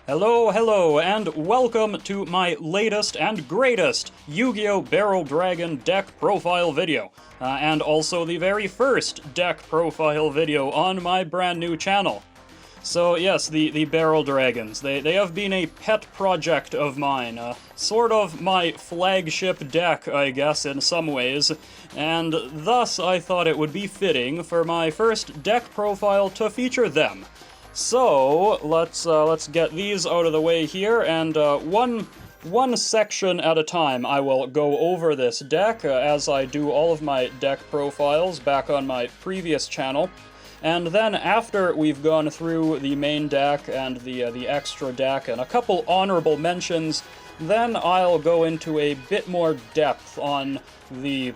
Hello, and welcome to my latest and greatest Yugioh Barrel Dragon deck profile video, and also the very first deck profile video on my brand new channel. So yes, the Barrel Dragons, they have been a pet project of mine, sort of my flagship deck, I guess, in some ways, and thus I thought it would be fitting for my first deck profile to feature them. So, let's get these out of the way here, and one section at a time I will go over this deck, as I do all of my deck profiles back on my previous channel. And then after we've gone through the main deck and the extra deck and a couple honorable mentions, then I'll go into a bit more depth on the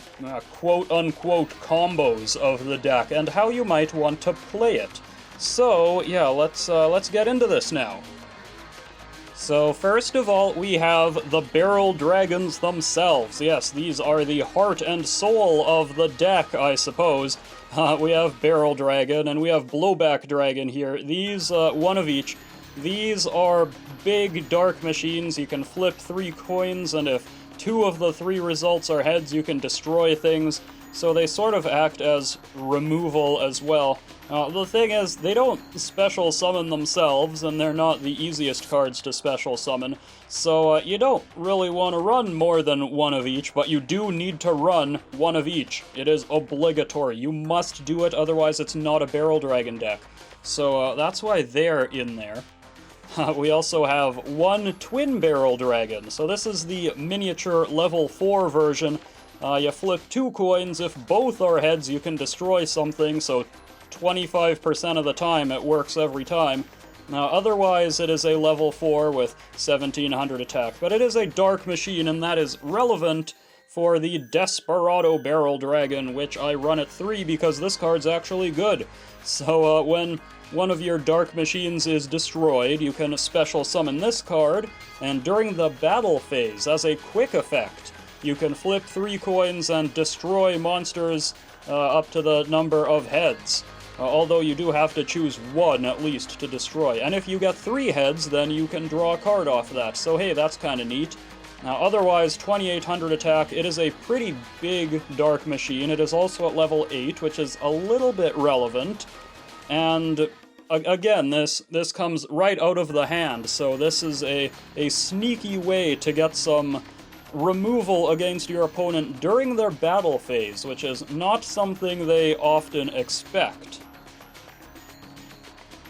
quote-unquote combos of the deck and how you might want to play it. So, yeah, let's get into this now. So, first of all, we have the Barrel Dragons themselves. Yes, these are the heart and soul of the deck, I suppose. We have Barrel Dragon, and we have Blowback Dragon here. These, one of each. These are big dark machines. You can flip 3 coins, and if 2 of the 3 results are heads, you can destroy things. So they sort of act as removal as well. The thing is, they don't special summon themselves, and they're not the easiest cards to special summon, so you don't really want to run more than 1 of each, but you do need to run 1 of each. It is obligatory. You must do it, otherwise it's not a Barrel Dragon deck. So that's why they're in there. We also have 1 Twin Barrel Dragon, so this is the miniature level 4 version. You flip 2 coins. If both are heads, you can destroy something, so 25% of the time it works every time. Now, otherwise, it is a level 4 with 1700 attack, but it is a dark machine, and that is relevant for the Desperado Barrel Dragon, which I run at 3 because this card's actually good. So, when one of your dark machines is destroyed, you can special summon this card, and during the battle phase, as a quick effect, you can flip 3 coins and destroy monsters up to the number of heads. Although you do have to choose 1 at least to destroy. And if you get 3 heads, then you can draw a card off that. So hey, that's kind of neat. Now otherwise, 2800 attack, it is a pretty big dark machine. It is also at level 8, which is a little bit relevant. And again, this comes right out of the hand, so this is a sneaky way to get some removal against your opponent during their battle phase, which is not something they often expect.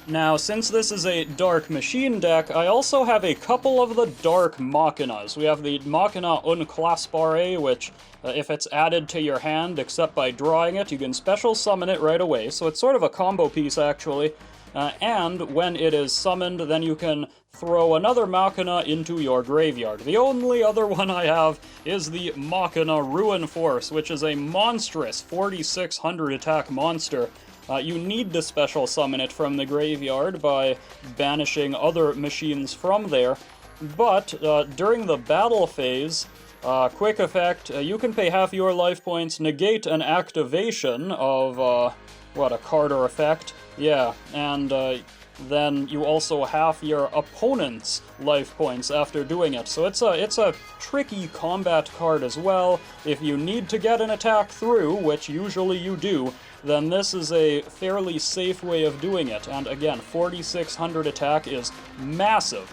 Now, since this is a Dark Machine deck, I also have a couple of the Dark Machinas. We have the Machina Unclaspare, which, if it's added to your hand, except by drawing it, you can special summon it right away, so it's sort of a combo piece, actually. And when it is summoned, then you can throw another Machina into your graveyard. The only other one I have is the Machina Ruin Force, which is a monstrous 4600 attack monster. You need to special summon it from the graveyard by banishing other machines from there, but during the battle phase, quick effect, you can pay half your life points, negate an activation of, a card or effect, yeah, and then you also half your opponent's life points after doing it. So it's a tricky combat card as well. If you need to get an attack through, which usually you do, then this is a fairly safe way of doing it. And again, 4600 attack is massive.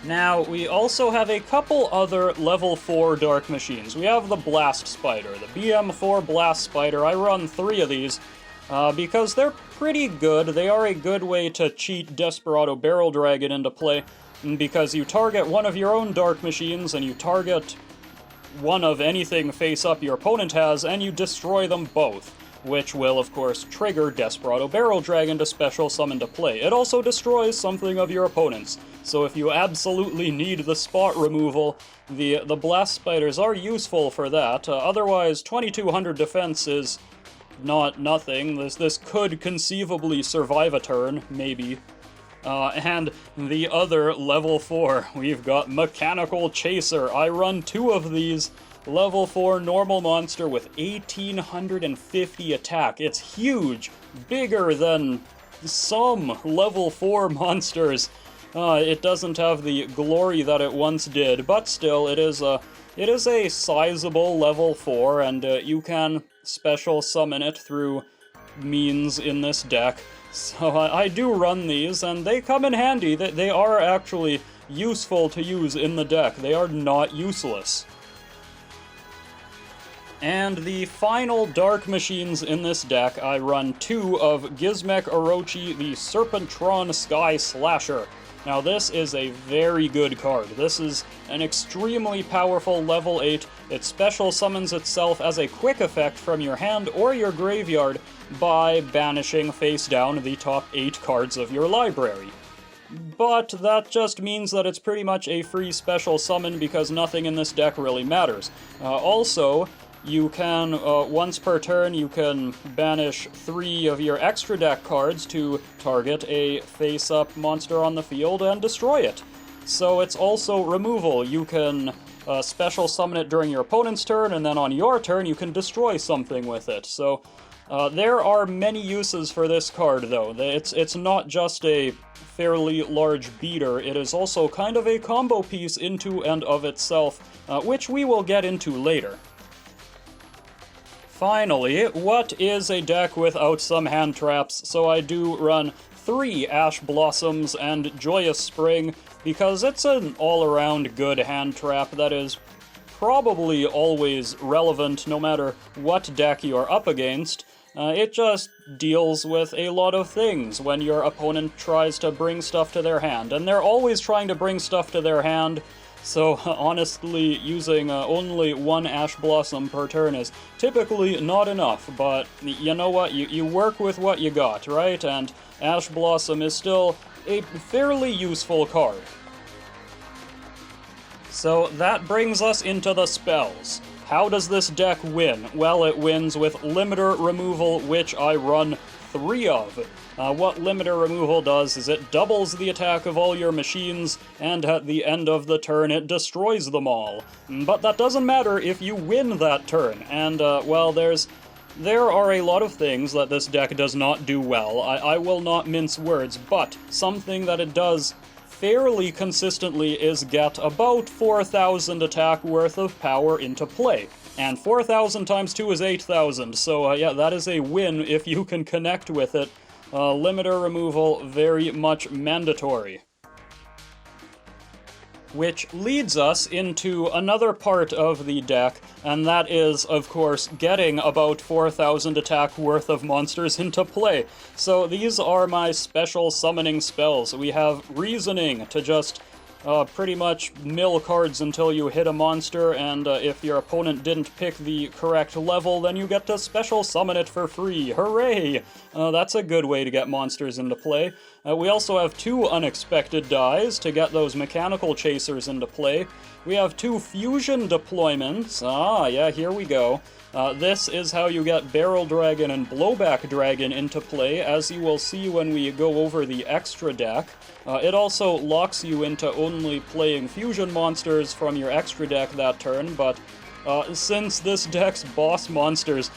Now, we also have a couple other level 4 dark machines. We have the Blast Spider, the BM4 Blast Spider. I run 3 of these because they're pretty good. They are a good way to cheat Desperado Barrel Dragon into play, because you target one of your own dark machines and you target one of anything face up your opponent has, and you destroy them both, which will, of course, trigger Desperado Barrel Dragon to special summon to play. It also destroys something of your opponent's, so if you absolutely need the spot removal, the Blast Spiders are useful for that. Otherwise, 2200 defense is not nothing. This could conceivably survive a turn, maybe. And the other level 4, we've got Mechanical Chaser. I run 2 of these. level 4 normal monster with 1850 attack. It's huge, bigger than some level 4 monsters. It doesn't have the glory that it once did, but still, it is a sizable level 4, and you can special summon it through means in this deck. So I do run these, and they come in handy. They are actually useful to use in the deck. They are not useless. And the final Dark Machines in this deck, I run 2 of Gizmek Orochi, the Serpentron Sky Slasher. Now this is a very good card. This is an extremely powerful level 8. It special summons itself as a quick effect from your hand or your graveyard by banishing face down the top 8 cards of your library. But that just means that it's pretty much a free special summon because nothing in this deck really matters. Also, you can, once per turn, you can banish 3 of your extra deck cards to target a face-up monster on the field and destroy it. So it's also removal. You can special summon it during your opponent's turn, and then on your turn you can destroy something with it. So there are many uses for this card, though. It's not just a fairly large beater, it is also kind of a combo piece into and of itself, which we will get into later. Finally, what is a deck without some hand traps? So I do run 3 Ash Blossoms and Joyous Spring, because it's an all-around good hand trap that is probably always relevant no matter what deck you're up against. It just deals with a lot of things when your opponent tries to bring stuff to their hand, and they're always trying to bring stuff to their hand. So, honestly, using only 1 Ash Blossom per turn is typically not enough, but you know what, you work with what you got, right? And Ash Blossom is still a fairly useful card. So that brings us into the spells. How does this deck win? Well, it wins with limiter removal, which I run 3 of. What limiter removal does is it doubles the attack of all your machines, and at the end of the turn it destroys them all. But that doesn't matter if you win that turn, and, well, there are a lot of things that this deck does not do well. I will not mince words, but something that it does fairly consistently is get about 4,000 attack worth of power into play. And 4,000 times 2 is 8,000, so yeah, that is a win if you can connect with it. Limiter removal, very much mandatory. Which leads us into another part of the deck, and that is, of course, getting about 4,000 attack worth of monsters into play. So these are my special summoning spells. We have Reasoning to just pretty much mill cards until you hit a monster, and if your opponent didn't pick the correct level, then you get to special summon it for free. Hooray! That's a good way to get monsters into play. We also have 2 Unexpected Dies to get those mechanical chasers into play. We have 2 fusion deployments. Ah, yeah, here we go. This is how you get Barrel Dragon and Blowback Dragon into play, as you will see when we go over the extra deck. It also locks you into only playing fusion monsters from your extra deck that turn, but since this deck's boss monsters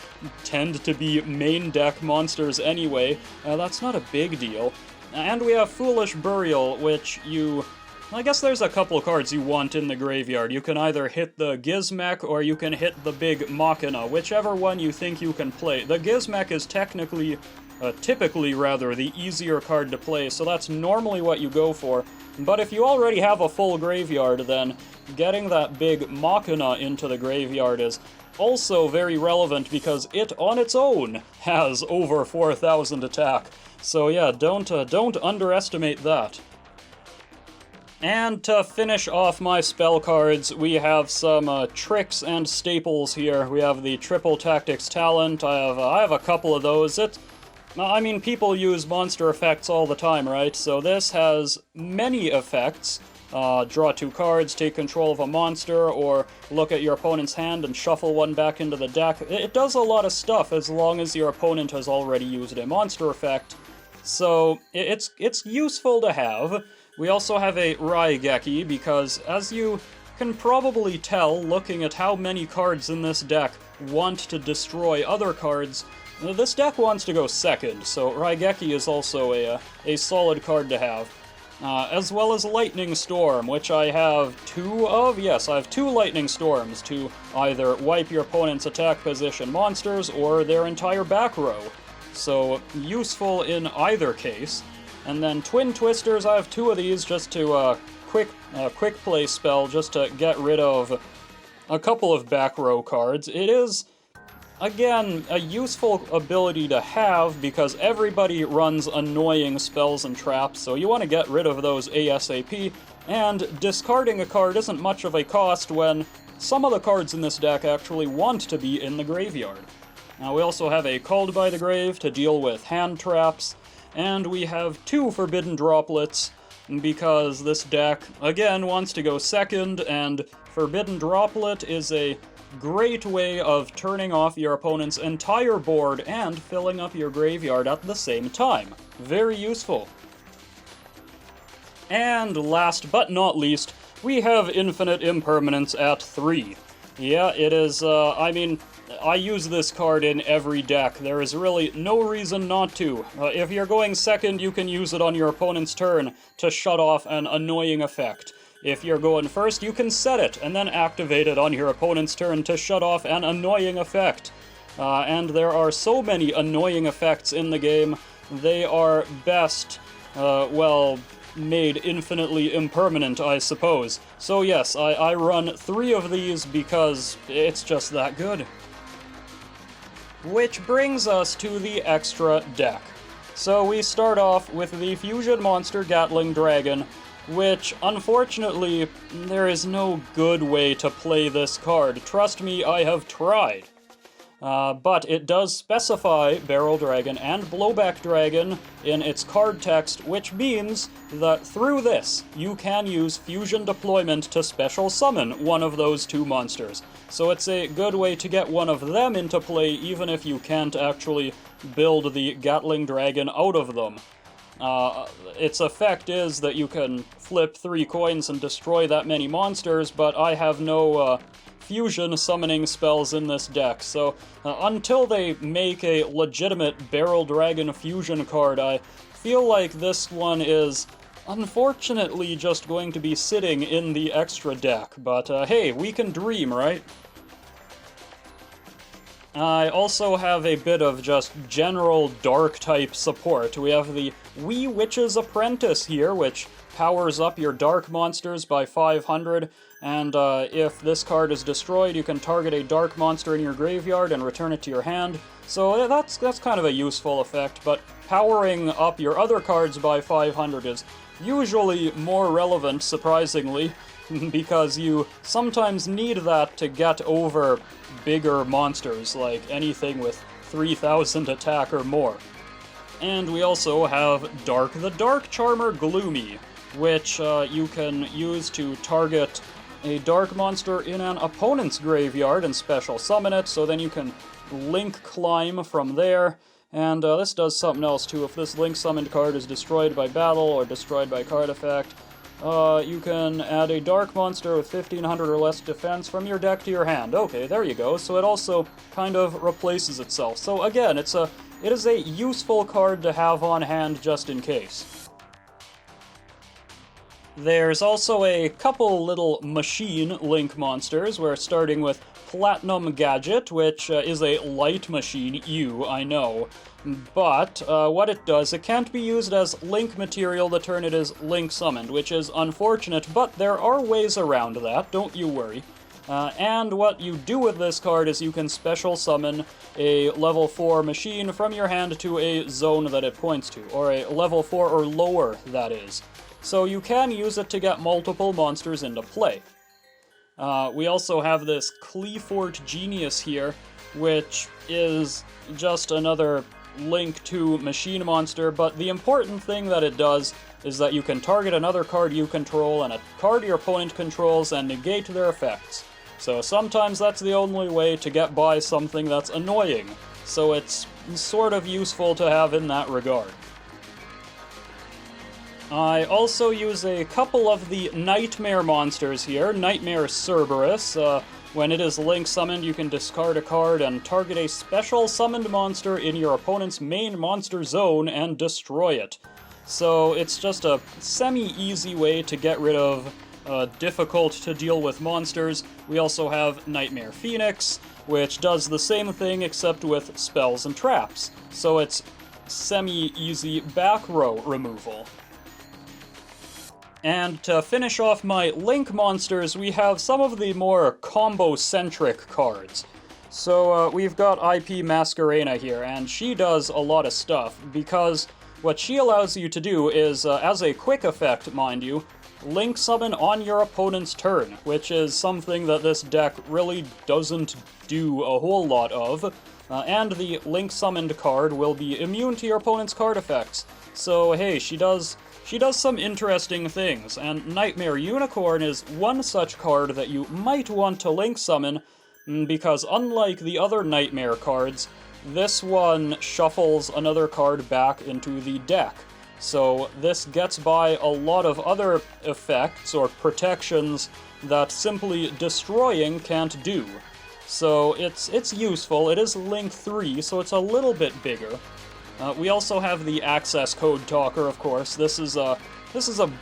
tend to be main deck monsters anyway, that's not a big deal. And we have Foolish Burial, which I guess there's a couple cards you want in the graveyard. You can either hit the Gizmek or you can hit the big Machina, whichever one you think you can play. The Gizmek is typically the easier card to play, so that's normally what you go for. But if you already have a full graveyard, then getting that big Machina into the graveyard is also very relevant because it on its own has over 4,000 attack. So yeah, don't underestimate that. And to finish off my spell cards, we have some tricks and staples here. We have the Triple Tactics Talent. I have a couple of those. I mean, people use monster effects all the time, right? So this has many effects. Draw 2 cards, take control of a monster, or look at your opponent's hand and shuffle one back into the deck. It does a lot of stuff as long as your opponent has already used a monster effect. So it's useful to have. We also have a Raigeki, because as you can probably tell, looking at how many cards in this deck want to destroy other cards, this deck wants to go second, so Raigeki is also a solid card to have. As well as Lightning Storm, which I have two of. Yes, I have two Lightning Storms to either wipe your opponent's attack position monsters or their entire back row. So, useful in either case. And then Twin Twisters, I have two of these just to quick play spell, just to get rid of a couple of back row cards. It is, again, a useful ability to have because everybody runs annoying spells and traps, so you want to get rid of those ASAP, and discarding a card isn't much of a cost when some of the cards in this deck actually want to be in the graveyard. Now, we also have a Called by the Grave to deal with hand traps, and we have two Forbidden Droplets because this deck, again, wants to go second, and Forbidden Droplet is a great way of turning off your opponent's entire board and filling up your graveyard at the same time. Very useful. And last but not least, we have Infinite Impermanence at 3. Yeah, it is, I use this card in every deck. There is really no reason not to. If you're going second, you can use it on your opponent's turn to shut off an annoying effect. If you're going first, you can set it, and then activate it on your opponent's turn to shut off an annoying effect. And there are so many annoying effects in the game, they are best, made infinitely impermanent, I suppose. So yes, I run 3 of these because it's just that good. Which brings us to the extra deck. So we start off with the Fusion Monster Gatling Dragon, which, unfortunately, there is no good way to play this card. Trust me, I have tried. But it does specify Barrel Dragon and Blowback Dragon in its card text, which means that through this, you can use Fusion Deployment to special summon one of those two monsters. So it's a good way to get one of them into play, even if you can't actually build the Gatling Dragon out of them. Its effect is that you can flip 3 coins and destroy that many monsters, but I have no fusion summoning spells in this deck, so until they make a legitimate Barrel Dragon fusion card, I feel like this one is unfortunately just going to be sitting in the extra deck, but hey, we can dream, right? I also have a bit of just general Dark-type support. We have the Wee Witch's Apprentice here, which powers up your Dark monsters by 500, and if this card is destroyed, you can target a Dark monster in your graveyard and return it to your hand. So that's kind of a useful effect, but powering up your other cards by 500 is usually more relevant, surprisingly, because you sometimes need that to get over bigger monsters, like anything with 3,000 attack or more. And we also have Dark the Dark Charmer Gloomy, which you can use to target a dark monster in an opponent's graveyard and special summon it, so then you can link climb from there. And this does something else too. If this link summoned card is destroyed by battle or destroyed by card effect, you can add a dark monster with 1500 or less defense from your deck to your hand. Okay, there you go. So it also kind of replaces itself. So again, it is a useful card to have on hand just in case. There's also a couple little machine link monsters. We're starting with Platinum Gadget, which is a light machine, I know. But what it does, it can't be used as link material the turn it is link summoned, which is unfortunate, but there are ways around that, don't you worry. And what you do with this card is you can special summon a level 4 machine from your hand to a zone that it points to, or a level 4 or lower, that is. So you can use it to get multiple monsters into play. We also have this Cleafort Genius here, which is just another link to machine monster, but the important thing that it does is that you can target another card you control and a card your opponent controls and negate their effects. So sometimes that's the only way to get by something that's annoying, so it's sort of useful to have in that regard. I also use a couple of the Nightmare monsters here. Nightmare Cerberus. When it is Link summoned, you can discard a card and target a special summoned monster in your opponent's main monster zone and destroy it. So it's just a semi-easy way to get rid of difficult to deal with monsters. We also have Nightmare Phoenix, which does the same thing except with spells and traps. So it's semi-easy back row removal. And to finish off my Link monsters, we have some of the more combo-centric cards. So we've got IP Masquerena here, and she does a lot of stuff, because what she allows you to do is, as a quick effect, mind you, Link summon on your opponent's turn, which is something that this deck really doesn't do a whole lot of. And the Link summoned card will be immune to your opponent's card effects. So hey, she does some interesting things, and Nightmare Unicorn is one such card that you might want to Link summon, because unlike the other Nightmare cards, this one shuffles another card back into the deck. So this gets by a lot of other effects or protections that simply destroying can't do. So it's useful. It is Link 3, so it's a little bit bigger. We also have the access code talker, of course. This is a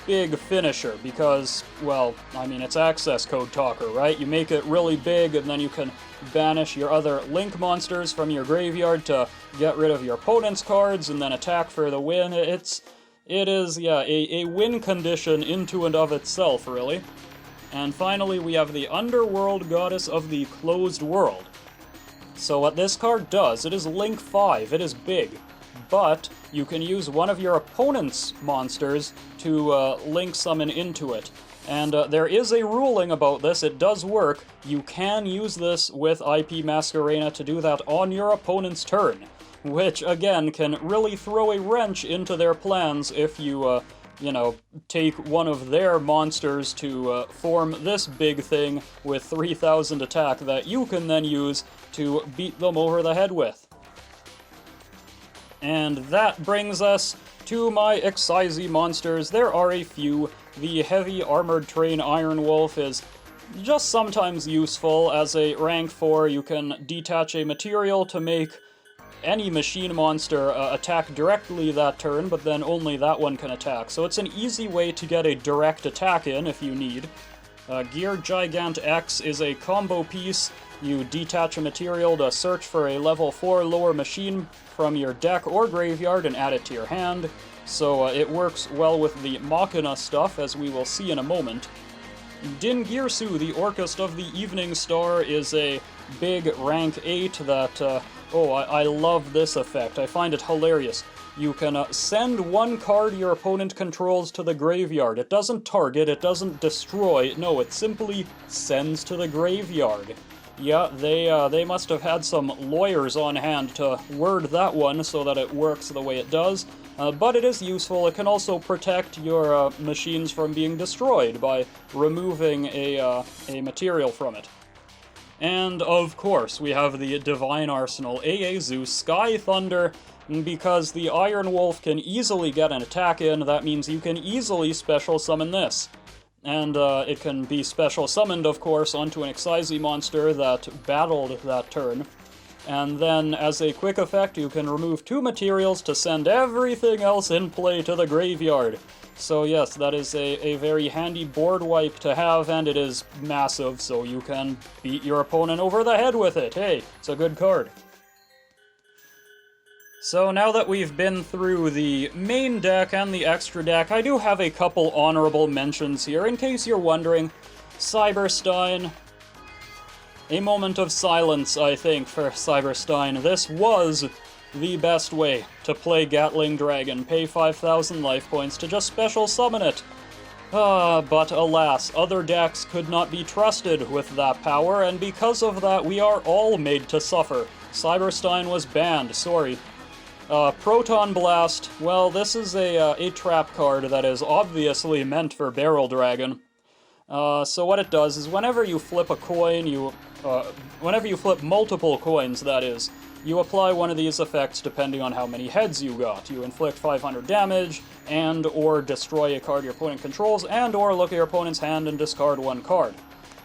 big finisher because, well, I mean, it's access code talker, right? You make it really big, and then you can banish your other Link monsters from your graveyard to get rid of your opponent's cards, and then attack for the win. It is, yeah, a win condition into and of itself, really. And finally, we have the Underworld Goddess of the Closed World. So what this card does, it is Link 5, it is big. But you can use one of your opponent's monsters to Link summon into it. And there is a ruling about this, it does work. You can use this with IP Masquerena to do that on your opponent's turn, which, again, can really throw a wrench into their plans if you, you know, take one of their monsters to form this big thing with 3,000 attack that you can then use to beat them over the head with. And that brings us to my Excise monsters. There are a few. The Heavy Armored Train Iron Wolf is just sometimes useful. As a rank 4, you can detach a material to make any machine monster attack directly that turn, but then only that one can attack. So it's an easy way to get a direct attack in if you need. Gear Gigant X is a combo piece. You detach a material to search for a level 4 lower machine from your deck or graveyard and add it to your hand, so it works well with the Machina stuff, as we will see in a moment. Din Girsu, the Orchest of the Evening Star, is a big rank 8 that, I love this effect. I find it hilarious. You can send one card your opponent controls to the graveyard. It doesn't target, it doesn't destroy, no, it simply sends to the graveyard. Yeah, they must have had some lawyers on hand to word that one so that it works the way it does, but it is useful. It can also protect your machines from being destroyed by removing a material from it. And, of course, we have the Divine Arsenal Ieyasu Sky Thunder. Because the Iron Wolf can easily get an attack in, that means you can easily special summon this. And it can be special summoned, of course, onto an Excise monster that battled that turn. And then, as a quick effect, you can remove 2 materials to send everything else in play to the graveyard. So yes, that is a very handy board wipe to have, and it is massive, so you can beat your opponent over the head with it. Hey, it's a good card. So now that we've been through the main deck and the extra deck, I do have a couple honorable mentions here, in case you're wondering. Cyberstein. A moment of silence, I think, for Cyberstein. This was the best way to play Gatling Dragon. Pay 5,000 life points to just special summon it. But alas, other decks could not be trusted with that power, and because of that, we are all made to suffer. Cyberstein was banned, sorry. Proton Blast, well, this is a trap card that is obviously meant for Barrel Dragon. So what it does is whenever you flip a coin, whenever you flip multiple coins, that is, you apply one of these effects depending on how many heads you got. You inflict 500 damage, and or destroy a card your opponent controls, and or look at your opponent's hand and discard one card.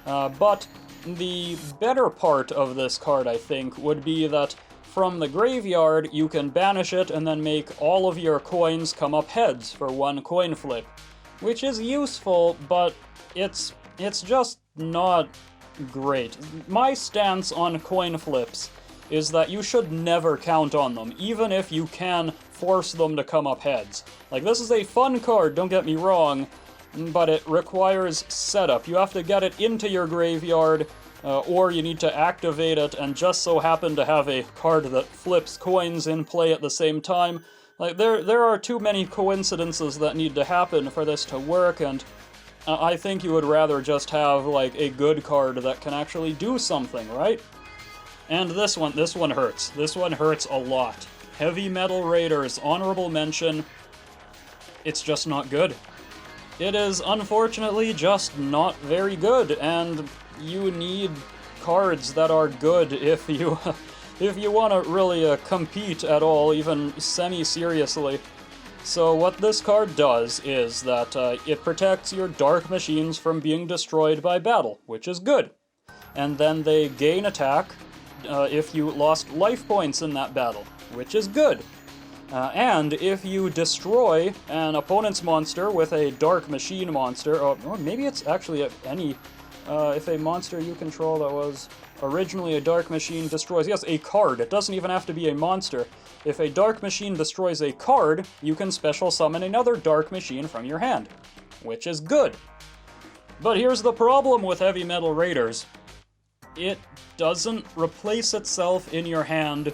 But the better part of this card, I think, would be that from the graveyard, you can banish it and then make all of your coins come up heads for one coin flip. Which is useful, but it's just not great. My stance on coin flips is that you should never count on them, even if you can force them to come up heads. Like, this is a fun card, don't get me wrong, but it requires setup. You have to get it into your graveyard, or you need to activate it and just so happen to have a card that flips coins in play at the same time. Like, there are too many coincidences that need to happen for this to work, and I think you would rather just have, like, a good card that can actually do something, right? And this one hurts. This one hurts a lot. Heavy Metal Raiders, honorable mention. It's just not good. It is, unfortunately, just not very good, and you need cards that are good if you want to really compete at all, even semi-seriously. So what this card does is that it protects your dark machines from being destroyed by battle, which is good. And then they gain attack if you lost life points in that battle, which is good. And if you destroy an opponent's monster with a dark machine monster, or maybe it's actually if a monster you control that was originally a dark machine destroys, yes, a card. It doesn't even have to be a monster. If a dark machine destroys a card, you can special summon another dark machine from your hand, which is good. But here's the problem with Heavy Metal Raiders. It doesn't replace itself in your hand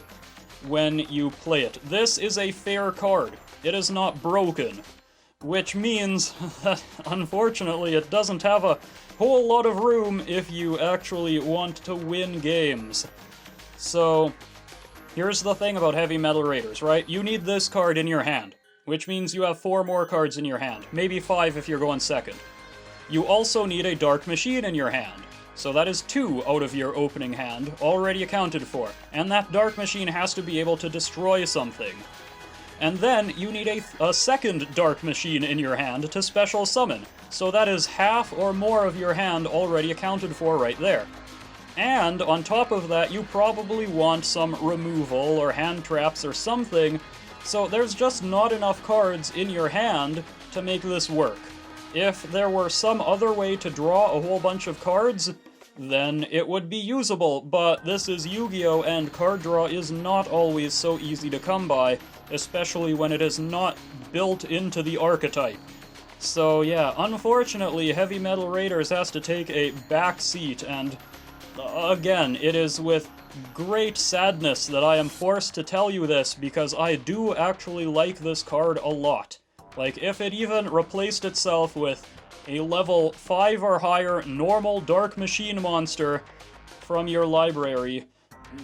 when you play it. This is a fair card. It is not broken, which means that, unfortunately, it doesn't have a whole lot of room if you actually want to win games. So, here's the thing about Heavy Metal Raiders, right? You need this card in your hand, which means you have 4 more cards in your hand, maybe 5 if you're going second. You also need a Dark Machine in your hand, so that is 2 out of your opening hand, already accounted for, and that Dark Machine has to be able to destroy something. And then you need a second Dark Machine in your hand to special summon, so that is half or more of your hand already accounted for right there. And on top of that, you probably want some removal or hand traps or something, so there's just not enough cards in your hand to make this work. If there were some other way to draw a whole bunch of cards, then it would be usable, but this is Yu-Gi-Oh! And card draw is not always so easy to come by, especially when it is not built into the archetype. So yeah, unfortunately, Heavy Metal Raiders has to take a back seat, and again, it is with great sadness that I am forced to tell you this, because I do actually like this card a lot. Like, if it even replaced itself with a level 5 or higher normal Dark Machine monster from your library,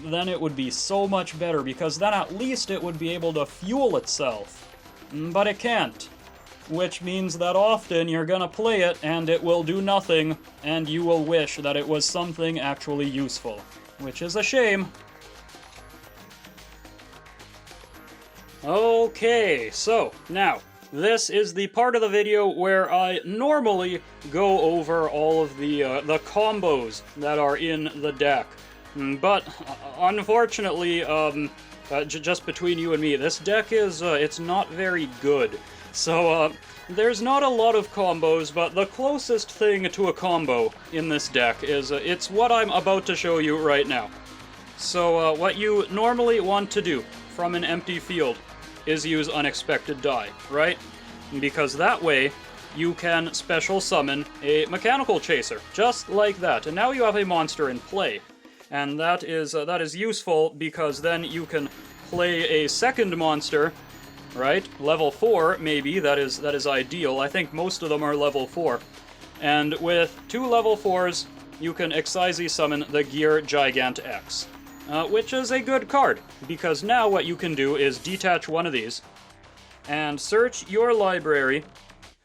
then it would be so much better, because then at least it would be able to fuel itself. But it can't. Which means that often you're gonna play it and it will do nothing, and you will wish that it was something actually useful. Which is a shame. Okay, so, now, this is the part of the video where I normally go over all of the combos that are in the deck. But, unfortunately, just between you and me, this deck is, it's not very good. So, there's not a lot of combos, but the closest thing to a combo in this deck is, it's what I'm about to show you right now. So, what you normally want to do from an empty field is use Unexpected Die, right? Because that way, you can special summon a Mechanical Chaser, just like that, and now you have a monster in play. And that is useful, because then you can play a second monster, right? Level 4, maybe, that is ideal. I think most of them are level 4. And with 2 level 4s, you can Excise summon the Gear Gigant X. Which is a good card, because now what you can do is detach one of these, and search your library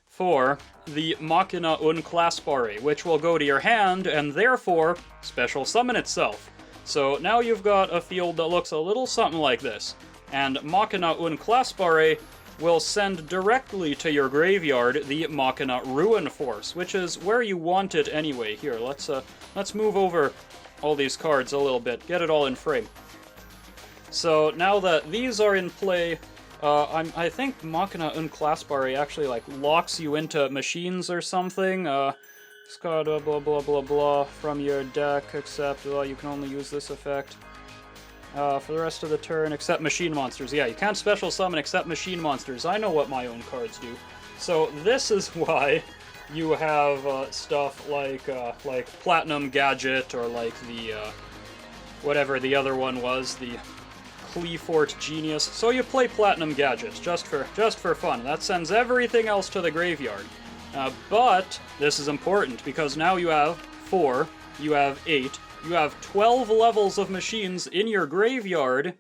for the Machina Unclaspare, which will go to your hand and therefore special summon itself. So now you've got a field that looks a little something like this, and Machina Unclaspare will send directly to your graveyard the Machina Ruin Force, which is where you want it anyway. Here, let's move over all these cards a little bit, get it all in frame. So now that these are in play, I think Machina Unclaspare actually like locks you into machines or something. It's got a blah blah blah blah from your deck, except you can only use this effect for the rest of the turn, except machine monsters. Yeah, you can't special summon except machine monsters. I know what my own cards do. So this is why you have stuff like Platinum Gadget, or like the whatever the other one was, the Cleafort Genius. So you play Platinum Gadget just for fun. That sends everything else to the graveyard. But this is important because now you have 4, you have 8, you have 12 levels of machines in your graveyard,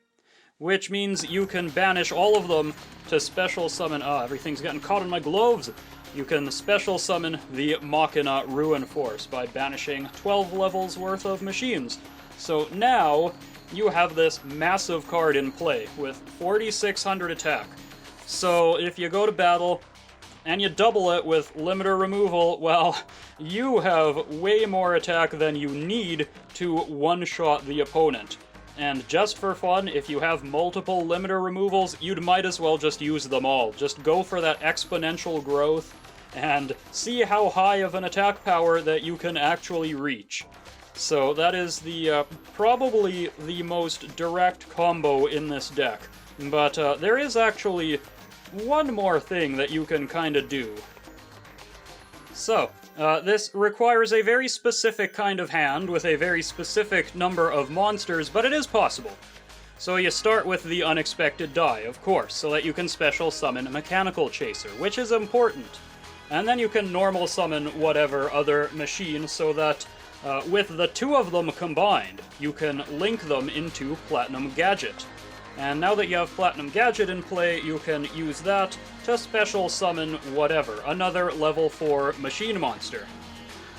which means you can banish all of them to special summon. Everything's getting caught in my gloves. You can special summon the Machina Ruin Force by banishing 12 levels worth of machines. So now you have this massive card in play with 4,600 attack. So if you go to battle and you double it with limiter removal, well, you have way more attack than you need to one-shot the opponent. And just for fun, if you have multiple limiter removals, you'd might as well just use them all. Just go for that exponential growth and see how high of an attack power that you can actually reach. So that is the probably the most direct combo in this deck. But there is actually one more thing that you can kind of do. So, this requires a very specific kind of hand with a very specific number of monsters, but it is possible. So you start with the Unexpected Die, of course, so that you can special summon a Mechanical Chaser, which is important. And then you can normal summon whatever other machine, so that with the 2 of them combined, you can link them into Platinum Gadget. And now that you have Platinum Gadget in play, you can use that to special summon whatever, another level 4 machine monster.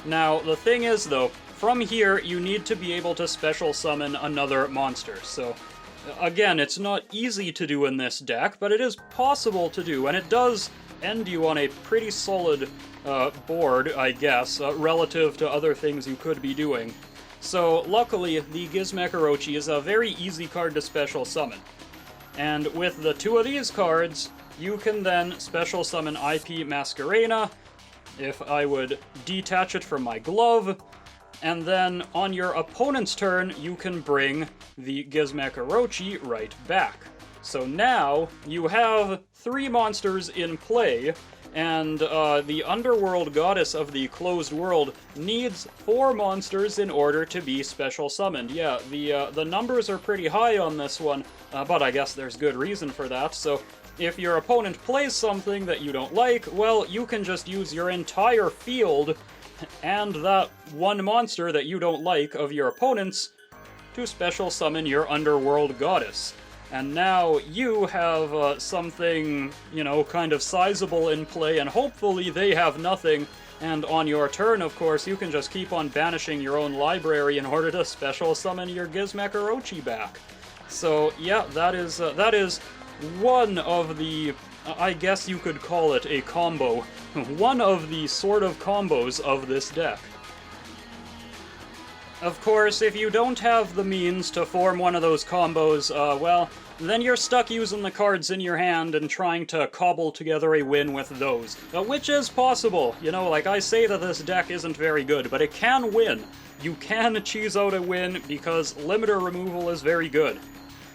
Now, the thing is though, from here you need to be able to special summon another monster. So, again, it's not easy to do in this deck, but it is possible to do, and it does end you on a pretty solid board, I guess, relative to other things you could be doing. So, luckily, the Gizmecha is a very easy card to special summon. And with the 2 of these cards, you can then special summon IP Masquerena, if I would detach it from my glove, and then on your opponent's turn, you can bring the Gizmecha right back. So now, you have 3 monsters in play, and the Underworld Goddess of the Closed World needs 4 monsters in order to be special summoned. Yeah, the numbers are pretty high on this one, but I guess there's good reason for that. So if your opponent plays something that you don't like, well, you can just use your entire field and that 1 monster that you don't like of your opponent's to special summon your Underworld Goddess. And now you have something, you know, kind of sizable in play, and hopefully they have nothing. And on your turn, of course, you can just keep on banishing your own library in order to special summon your Gizmecha back. So, yeah, that is one of the, I guess you could call it a combo. One of the sort of combos of this deck. Of course, if you don't have the means to form one of those combos, well, then you're stuck using the cards in your hand and trying to cobble together a win with those. Which is possible. You know, like I say that this deck isn't very good, but it can win. You can cheese out a win because limiter removal is very good.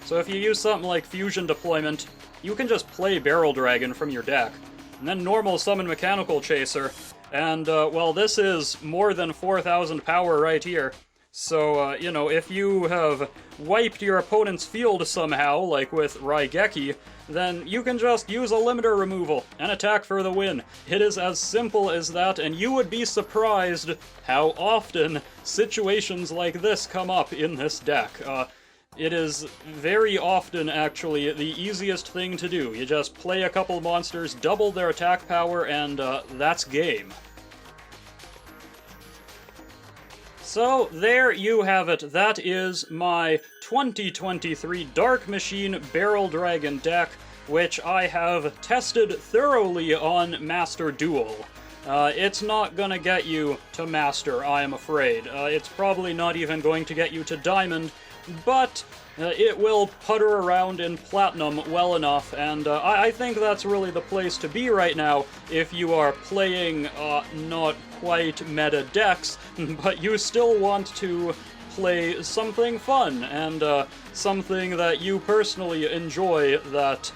So if you use something like Fusion Deployment, you can just play Barrel Dragon from your deck, and then normal summon Mechanical Chaser, and, well, this is more than 4,000 power right here. So, you know, if you have wiped your opponent's field somehow, like with Raigeki, then you can just use a limiter removal and attack for the win. It is as simple as that, and you would be surprised how often situations like this come up in this deck. It is very often, actually, the easiest thing to do. You just play a couple monsters, double their attack power, and that's game. So, there you have it. That is my 2023 Dark Machine Barrel Dragon deck, which I have tested thoroughly on Master Duel. It's not gonna get you to Master, I am afraid. It's probably not even going to get you to Diamond, but it will putter around in Platinum well enough, and I think that's really the place to be right now if you are playing not quite meta decks, but you still want to play something fun, and something that you personally enjoy that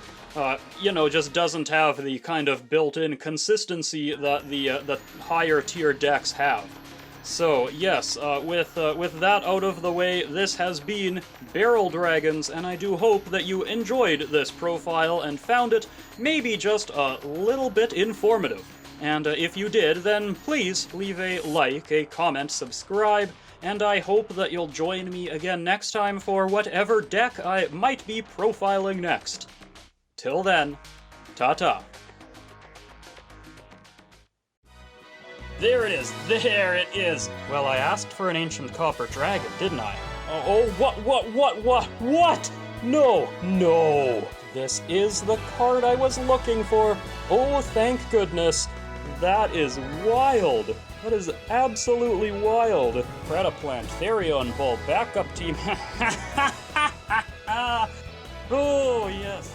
you know, just doesn't have the kind of built-in consistency that the higher tier decks have. So, yes, with that out of the way, this has been Barrel Dragons, and I do hope that you enjoyed this profile and found it maybe just a little bit informative. And if you did, then please leave a like, a comment, subscribe, and I hope that you'll join me again next time for whatever deck I might be profiling next. Till then, ta-ta. There it is! There it is! Well, I asked for an ancient copper dragon, didn't I? Oh, what? No! This is the card I was looking for! Oh, thank goodness! That is wild! That is absolutely wild! Predaplant, Therion Bull, backup team, oh, yes!